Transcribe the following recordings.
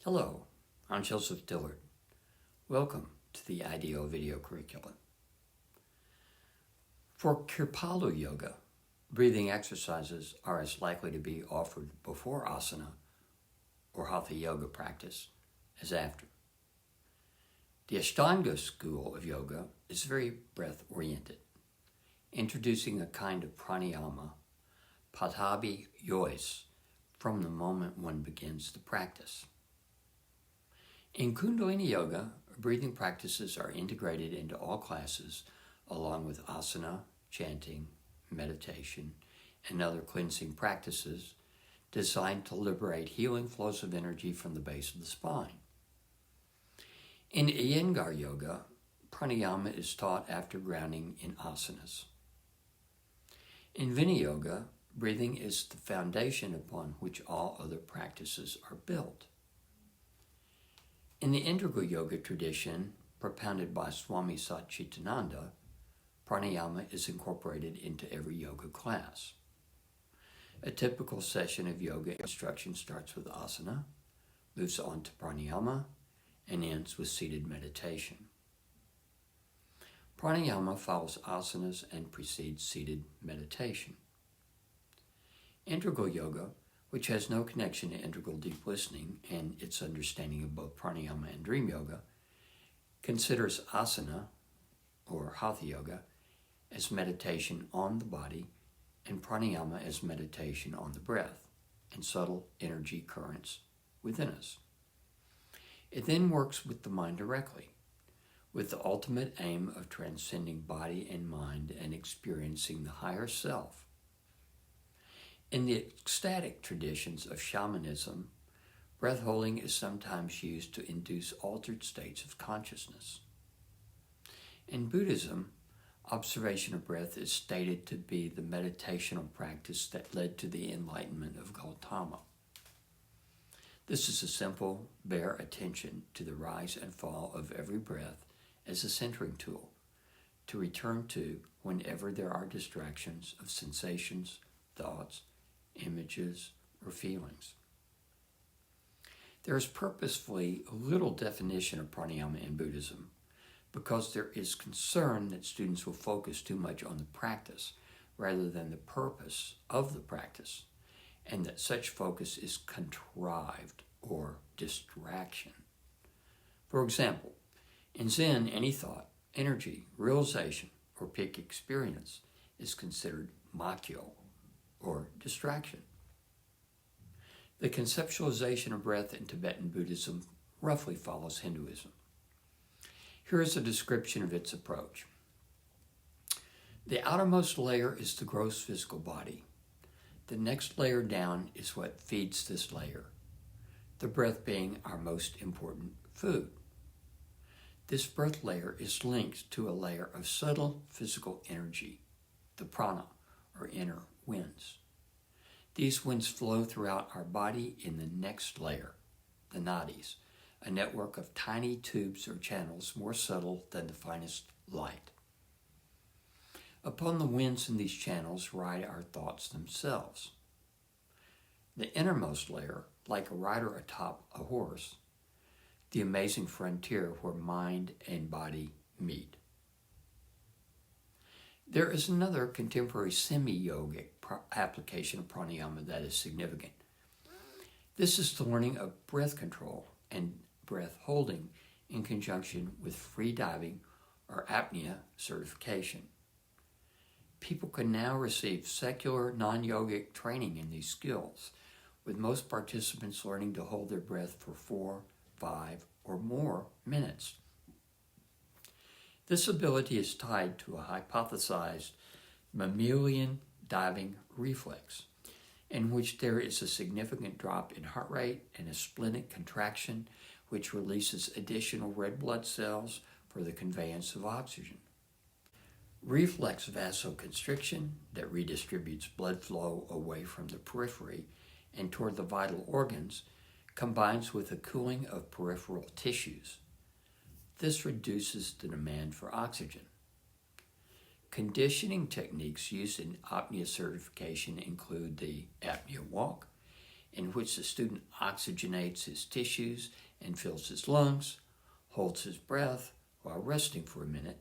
Hello, I'm Joseph Dillard. Welcome to the IDL video curriculum. For Kripalu Yoga, breathing exercises are as likely to be offered before asana or Hatha yoga practice as after. The Ashtanga school of yoga is very breath-oriented, introducing a kind of pranayama, Pattabhi Jois, from the moment one begins the practice. In Kundalini Yoga, breathing practices are integrated into all classes along with asana, chanting, meditation, and other cleansing practices designed to liberate healing flows of energy from the base of the spine. In Iyengar Yoga, Pranayama is taught after grounding in asanas. In Viniyoga, breathing is the foundation upon which all other practices are built. In the integral yoga tradition, propounded by Swami Satchidananda, pranayama is incorporated into every yoga class. A typical session of yoga instruction starts with asana, moves on to pranayama, and ends with seated meditation. Pranayama follows asanas and precedes seated meditation. Integral yoga, which has no connection to integral deep listening and its understanding of both pranayama and dream yoga, considers asana, or hatha yoga, as meditation on the body and pranayama as meditation on the breath and subtle energy currents within us. It then works with the mind directly, with the ultimate aim of transcending body and mind and experiencing the higher self. In the ecstatic traditions of shamanism, breath holding is sometimes used to induce altered states of consciousness. In Buddhism, observation of breath is stated to be the meditational practice that led to the enlightenment of Gautama. This is a simple, bare attention to the rise and fall of every breath as a centering tool to return to whenever there are distractions of sensations, thoughts, images, or feelings. There is purposefully little definition of pranayama in Buddhism because there is concern that students will focus too much on the practice rather than the purpose of the practice, and that such focus is contrived or distraction. For example, in Zen, any thought, energy, realization, or peak experience is considered makyo, or distraction. The conceptualization of breath in Tibetan Buddhism roughly follows Hinduism. Here is a description of its approach. The outermost layer is the gross physical body. The next layer down is what feeds this layer, the breath being our most important food. This breath layer is linked to a layer of subtle physical energy, the prana, or inner winds. These winds flow throughout our body in the next layer, the nadis, a network of tiny tubes or channels more subtle than the finest light. Upon the winds in these channels ride our thoughts themselves. The innermost layer, like a rider atop a horse, the amazing frontier where mind and body meet. There is another contemporary semi-yogic application of pranayama that is significant. This is the learning of breath control and breath holding in conjunction with free diving or apnea certification. People can now receive secular, non-yogic training in these skills, with most participants learning to hold their breath for 4, 5, or more minutes. This ability is tied to a hypothesized mammalian diving reflex, in which there is a significant drop in heart rate and a splenic contraction, which releases additional red blood cells for the conveyance of oxygen. Reflex vasoconstriction that redistributes blood flow away from the periphery and toward the vital organs combines with a cooling of peripheral tissues. This reduces the demand for oxygen. Conditioning techniques used in apnea certification include the apnea walk in which the student oxygenates his tissues and fills his lungs, holds his breath while resting for a minute,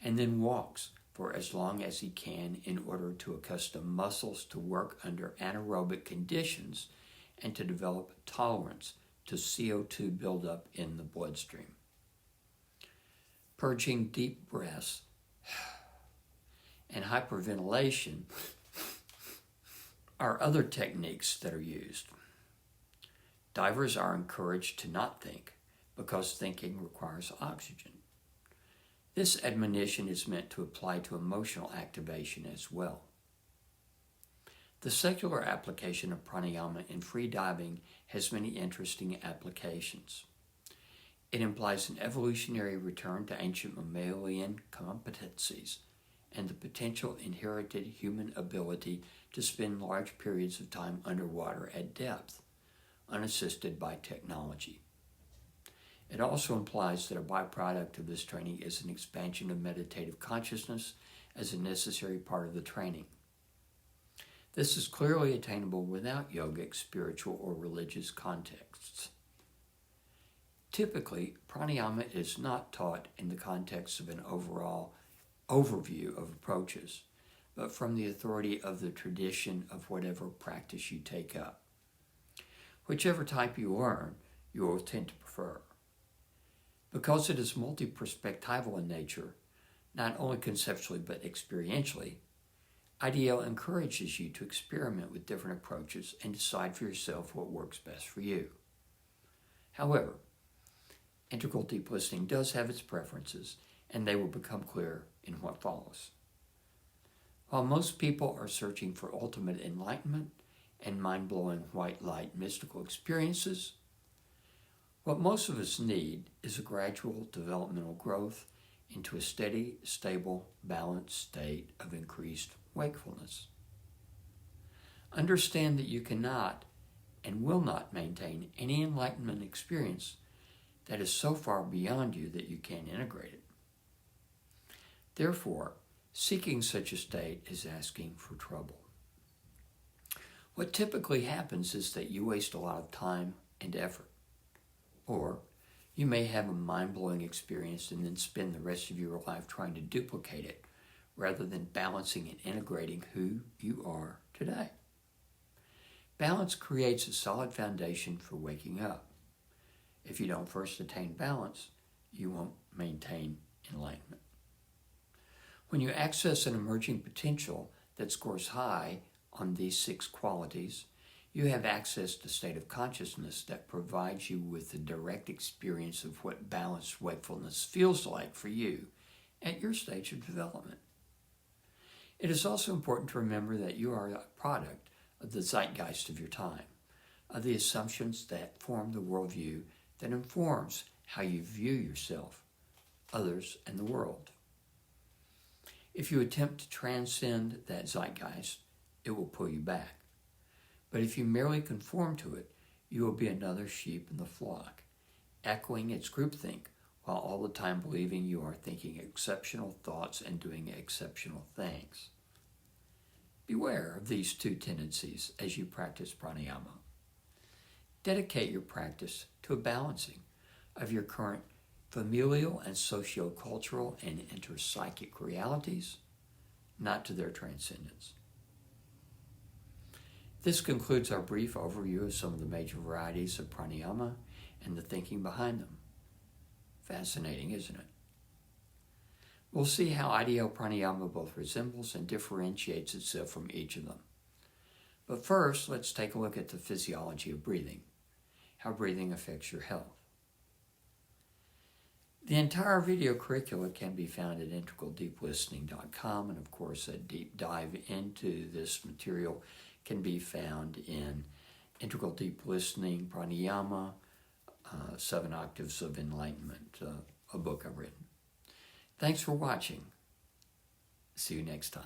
and then walks for as long as he can in order to accustom muscles to work under anaerobic conditions and to develop tolerance to CO2 buildup in the bloodstream. Purging deep breaths and hyperventilation are other techniques that are used. Divers are encouraged to not think because thinking requires oxygen. This admonition is meant to apply to emotional activation as well. The secular application of pranayama in free diving has many interesting applications. It implies an evolutionary return to ancient mammalian competencies and the potential inherited human ability to spend large periods of time underwater at depth, unassisted by technology. It also implies that a byproduct of this training is an expansion of meditative consciousness as a necessary part of the training. This is clearly attainable without yogic, spiritual, or religious contexts. Typically, pranayama is not taught in the context of an overall overview of approaches, but from the authority of the tradition of whatever practice you take up. Whichever type you learn, you will tend to prefer. Because it is multi-perspectival in nature, not only conceptually but experientially, IDL encourages you to experiment with different approaches and decide for yourself what works best for you. However, integral deep listening does have its preferences, and they will become clear in what follows. While most people are searching for ultimate enlightenment and mind-blowing white light mystical experiences, what most of us need is a gradual developmental growth into a steady, stable, balanced state of increased wakefulness. Understand that you cannot and will not maintain any enlightenment experience that is so far beyond you that you can't integrate it. Therefore, seeking such a state is asking for trouble. What typically happens is that you waste a lot of time and effort. Or you may have a mind-blowing experience and then spend the rest of your life trying to duplicate it rather than balancing and integrating who you are today. Balance creates a solid foundation for waking up. If you don't first attain balance, you won't maintain enlightenment. When you access an emerging potential that scores high on these 6 qualities, you have access to a state of consciousness that provides you with the direct experience of what balanced wakefulness feels like for you at your stage of development. It is also important to remember that you are a product of the zeitgeist of your time, of the assumptions that form the worldview that informs how you view yourself, others, and the world. If you attempt to transcend that zeitgeist, it will pull you back. But if you merely conform to it, you will be another sheep in the flock, echoing its groupthink while all the time believing you are thinking exceptional thoughts and doing exceptional things. Beware of these 2 tendencies as you practice pranayama. Dedicate your practice to a balancing of your current familial and socio-cultural and interpsychic realities, not to their transcendence. This concludes our brief overview of some of the major varieties of pranayama and the thinking behind them. Fascinating, isn't it? We'll see how IDL pranayama both resembles and differentiates itself from each of them. But first, let's take a look at the physiology of breathing, how breathing affects your health. The entire video curricula can be found at integraldeeplistening.com, and of course a deep dive into this material can be found in Integral Deep Listening, Pranayama, 7 Octaves of Enlightenment, a book I've written. Thanks for watching. See you next time.